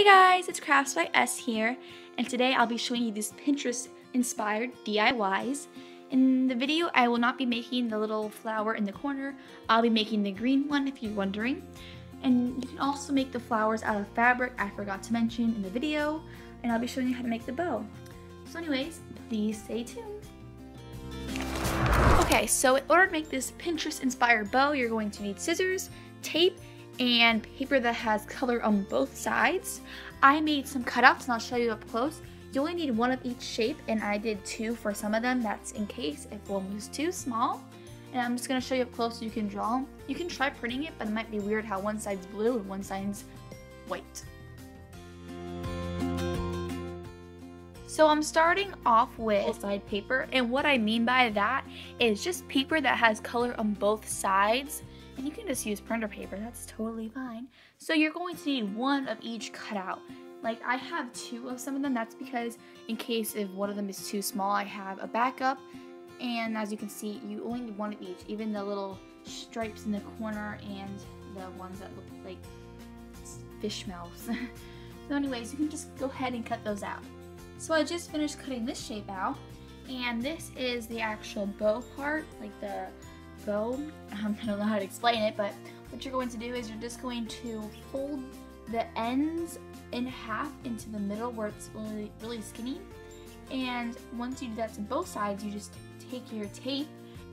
Hey guys, it's craftsbyS here, and today I'll be showing you these Pinterest-inspired DIYs. In the video, I will not be making the little flower in the corner. I'll be making the green one if you're wondering. And you can also make the flowers out of fabric I forgot to mention in the video, and I'll be showing you how to make the bow. So anyways, please stay tuned. Okay, so in order to make this Pinterest-inspired bow, you're going to need scissors, tape, and paper that has color on both sides. I made some cutouts and I'll show you up close. You only need one of each shape, and I did two for some of them. That's in case if one was too small. And I'm just going to show you up close so you can draw them. You can try printing it, but it might be weird how one side's blue and one side's white. So I'm starting off with side paper, and what I mean by that is just paper that has color on both sides. And you can just use printer paper, that's totally fine. So you're going to need one of each cutout. Like I have two of some of them, that's because in case if one of them is too small, I have a backup. And as you can see, you only need one of each, even the little stripes in the corner and the ones that look like fish mouths. So anyways, you can just go ahead and cut those out. So I just finished cutting this shape out, and this is the actual bow part, like the bow. I don't know how to explain it, but what you're going to do is you're just going to fold the ends in half into the middle where it's really skinny. And once you do that to both sides, you just take your tape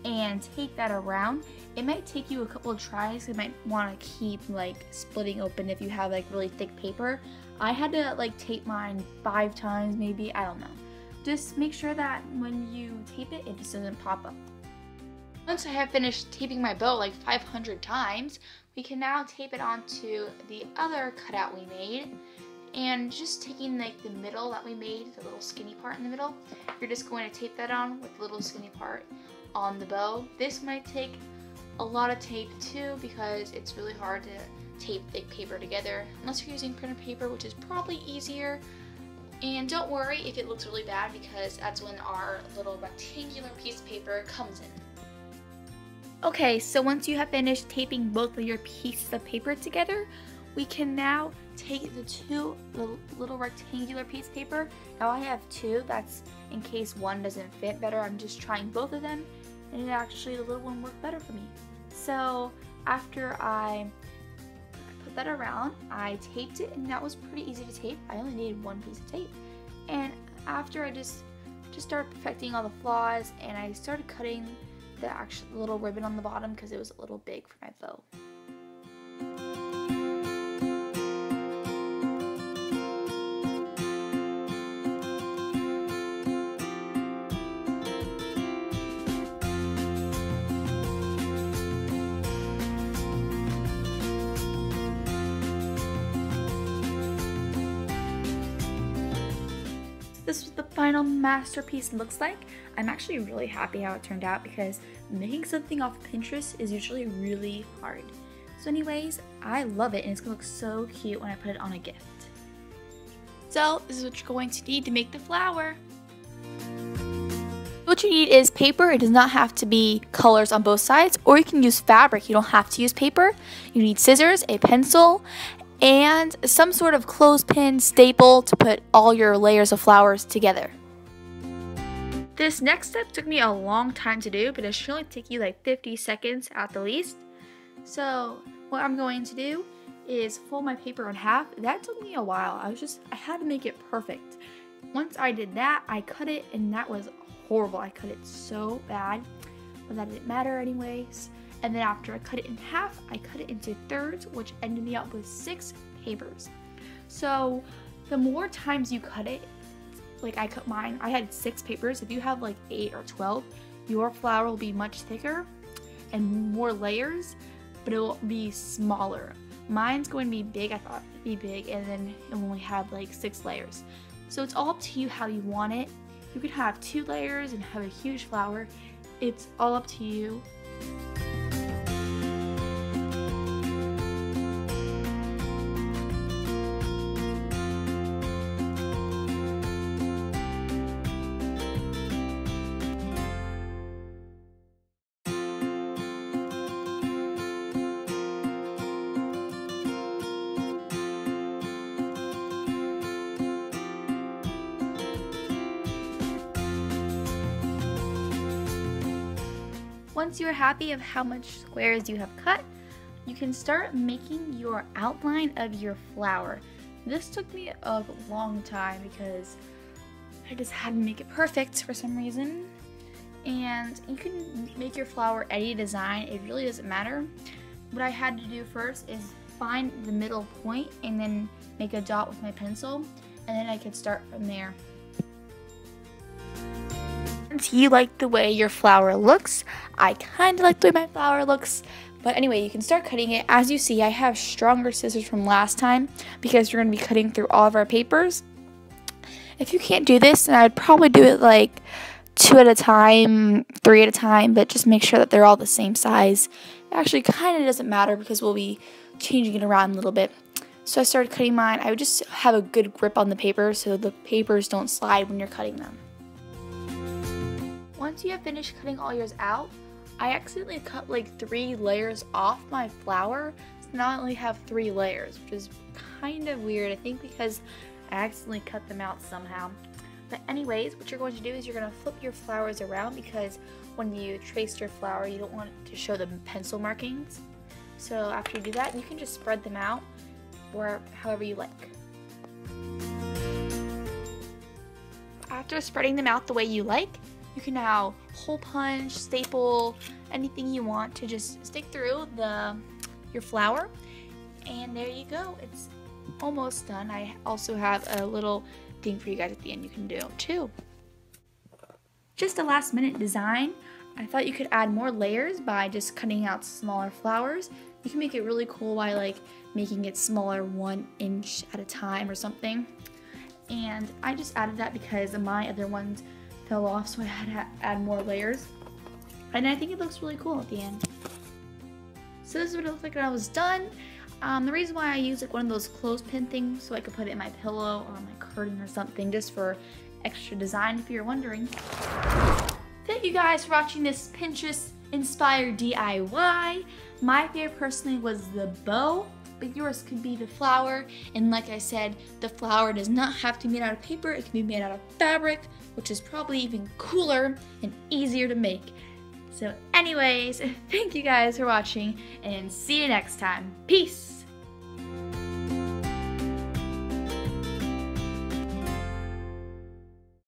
and tape that around. It might take you a couple of tries. You might want to keep like splitting open if you have like really thick paper. I had to like tape mine 5 times maybe, I don't know. Just make sure that when you tape it, it just doesn't pop up. Once I have finished taping my bow like 500 times, we can now tape it onto the other cutout we made. And just taking like the middle that we made, the little skinny part in the middle, you're just going to tape that on with the little skinny part on the bow. This might take a lot of tape too because it's really hard to tape thick paper together unless you're using printer paper, which is probably easier. And don't worry if it looks really bad because that's when our little rectangular piece of paper comes in. Okay, so once you have finished taping both of your pieces of paper together, we can now take the little rectangular piece of paper. Now I have two, that's in case one doesn't fit better. I'm just trying both of them, and actually the little one worked better for me. So after I put that around, I taped it, and that was pretty easy to tape. I only needed one piece of tape. And after I just started perfecting all the flaws, and I started cutting the actual little ribbon on the bottom because it was a little big for my bow. This is what the final masterpiece looks like. I'm actually really happy how it turned out because making something off Pinterest is usually really hard. So anyways, I love it, and it's gonna look so cute when I put it on a gift. So this is what you're going to need to make the flower. What you need is paper. It does not have to be colors on both sides, or you can use fabric. You don't have to use paper. You need scissors, a pencil, and some sort of clothespin staple to put all your layers of flowers together. This next step took me a long time to do, but it should only take you like 50 seconds at the least. So what I'm going to do is fold my paper in half. That took me a while. I had to make it perfect. Once I did that, I cut it, and that was horrible. I cut it so bad, but that didn't matter anyways. And then after I cut it in half, I cut it into thirds, which ended me up with 6 papers. So the more times you cut it, like I cut mine, I had 6 papers. If you have like 8 or 12, your flower will be much thicker and more layers, but it will be smaller. Mine's going to be big. I thought it'd be big, and then it only had like 6 layers. So it's all up to you how you want it. You could have 2 layers and have a huge flower. It's all up to you. Once you're happy of how much squares you have cut, you can start making your outline of your flower. This took me a long time because I just had to make it perfect for some reason. And you can make your flower any design, it really doesn't matter. What I had to do first is find the middle point and then make a dot with my pencil, and then I could start from there. Since you like the way your flower looks, I kind of like the way my flower looks. But anyway, you can start cutting it. As you see, I have stronger scissors from last time because we're going to be cutting through all of our papers. If you can't do this, then I would probably do it like 2 at a time, 3 at a time, but just make sure that they're all the same size. It actually kind of doesn't matter because we'll be changing it around a little bit. So I started cutting mine. I would just have a good grip on the paper so the papers don't slide when you're cutting them. Once you have finished cutting all yours out, I accidentally cut like 3 layers off my flower, so now I only have 3 layers, which is kind of weird, I think because I accidentally cut them out somehow. But anyways, what you're going to do is you're going to flip your flowers around because when you trace your flower, you don't want it to show the pencil markings. So after you do that, you can just spread them out or however you like. After spreading them out the way you like, you can now hole punch, staple, anything you want to just stick through your flower. And there you go. It's almost done. I also have a little thing for you guys at the end you can do too. Just a last minute design. I thought you could add more layers by just cutting out smaller flowers. You can make it really cool by like making it smaller 1 inch at a time or something. And I just added that because my other ones fell off, so I had to add more layers. And I think it looks really cool at the end. So this is what it looked like when I was done. The reason why I use like one of those clothespin things so I could put it in my pillow or on my curtain or something just for extra design if you're wondering. Thank you guys for watching this Pinterest inspired DIY. My favorite personally was the bow, but yours could be the flower. And like I said, the flower does not have to be made out of paper, it can be made out of fabric, which is probably even cooler and easier to make. So anyways, thank you guys for watching and see you next time. Peace!